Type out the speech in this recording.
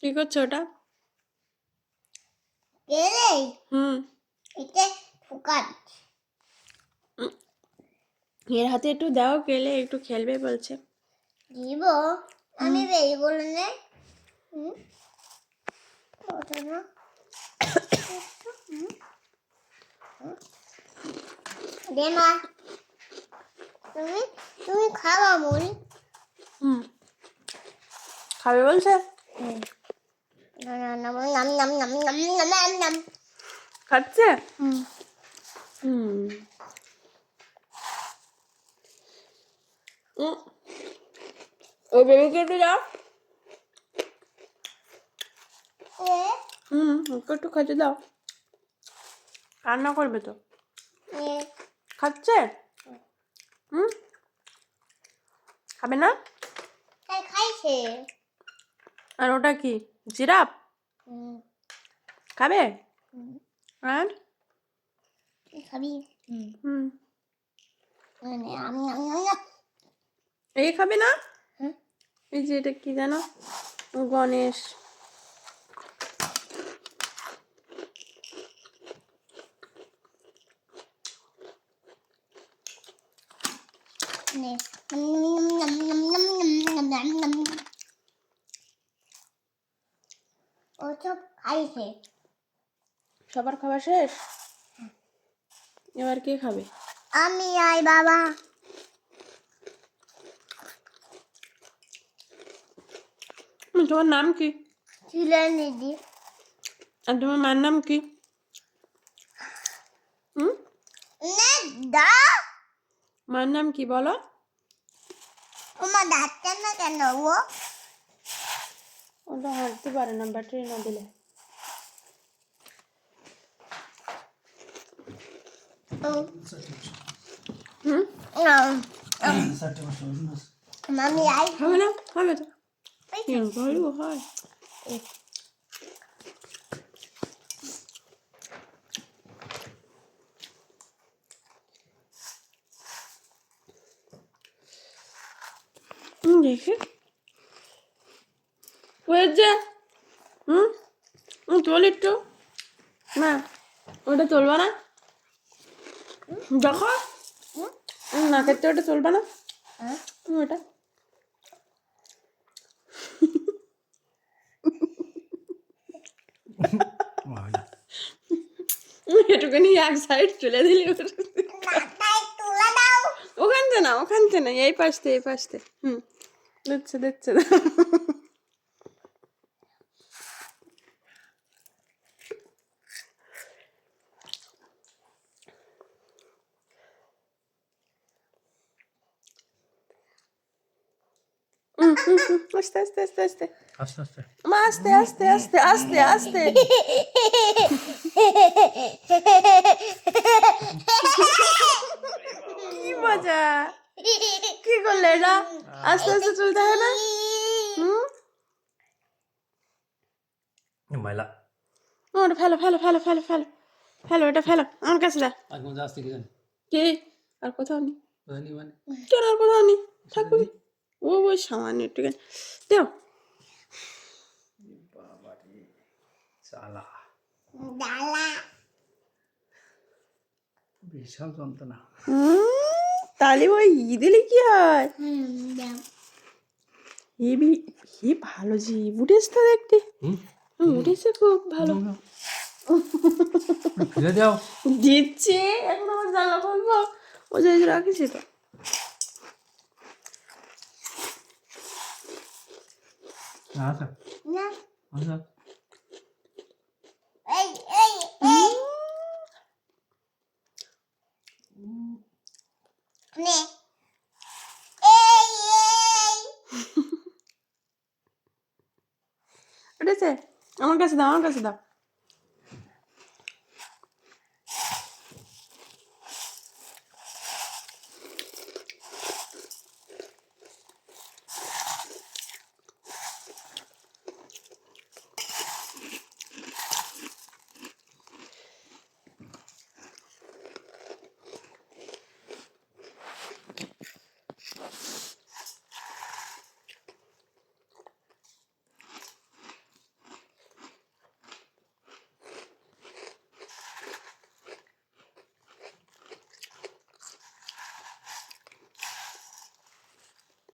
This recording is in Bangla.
কি করছো ওটা? কেলে হুম, এটা ফুকাট এর হাতে একটু দাও, কেলে একটু খেলবে বলছে। দিব আমি বেরি বলে নে ওটা না দে মা তুমি তুমি খাওয়া মুড়ি হুম, খাবে বলছে। না না না নাম নাম নাম নাম নাম নাম নাম খাচ্ছে। হুম, ওই বেবিকে একটু দাও। ওকে একটু খেতে দাও, কান্না করবে তো। খাচ্ছে। হুম, খাবে না? তাই খাইছে আর ওটা কি জিরাফ? খাবে? আর খাবি হুম, আমি আমি আমি এই খাবে না? এই যে এটা কি জানো, গণেশ। নে নাম নাম নাম নাম নাম নাম ও সব খাইছে সবার খাওয়া শেষ, এবার কে খাবে? আমি আই বাবা তোমার নাম কি? ছিলেন দিদি আর তোমার মার নাম কি? নে দা মার নাম কি বলো? ওমা ডাক্তার না কেন ও ওটা হাঁটতে পারে না ব্যাটারি না দিলে। মামি আই হবে না, হবে তো। ভালো হয়। দেখি হয়েছে। তোল একটু। না, ওটা তুলবা না, দেখো নাকের তো ওটা তুলবা না ওটা। এটুকুনি এক সাইড তুলে দিলি। তুলা দাও ওখানতে না, ওখানতে না, এই পাশতে, এই পাশতে। দিচ্ছে দিচ্ছে। আস্তে আস্তে আস্তে আস্তে আস্তে আস্তে মা, আস্তে আস্তে আস্তে আস্তে আস্তে। কি মজা, কি করলে এটা? আস্তে আস্তে চলতে হয় না? মাইলা ওটা ফেলো ফেলো ফেলো ফেলো ফেলো ফেলো, এটা ফেলো আমার কাছে দা। আর কোন আসতে কি জানি কি আর কোথাও নেই? জানি মানে কেন আর কোথাও নেই? থাকবে ও ওই সামান্য একটু দেও। বাবা রে চালা ডালা বিশাল যন্ত্রণা। তাহলে ওই দিলে কি হয়? দাও হেবি, হে ভালো জিভ উঠেছে তো দেখতে। উঠেছে খুব ভালো। ফিরে দাও দিচ্ছে, এখন আমার জানলা খুলবো? ও যে রাখিছি তো। আচ্ছা না আচ্ছা এই এই এই নে এই এই উঠেছে, আমার কাছে দাও, আমার কাছে দাও।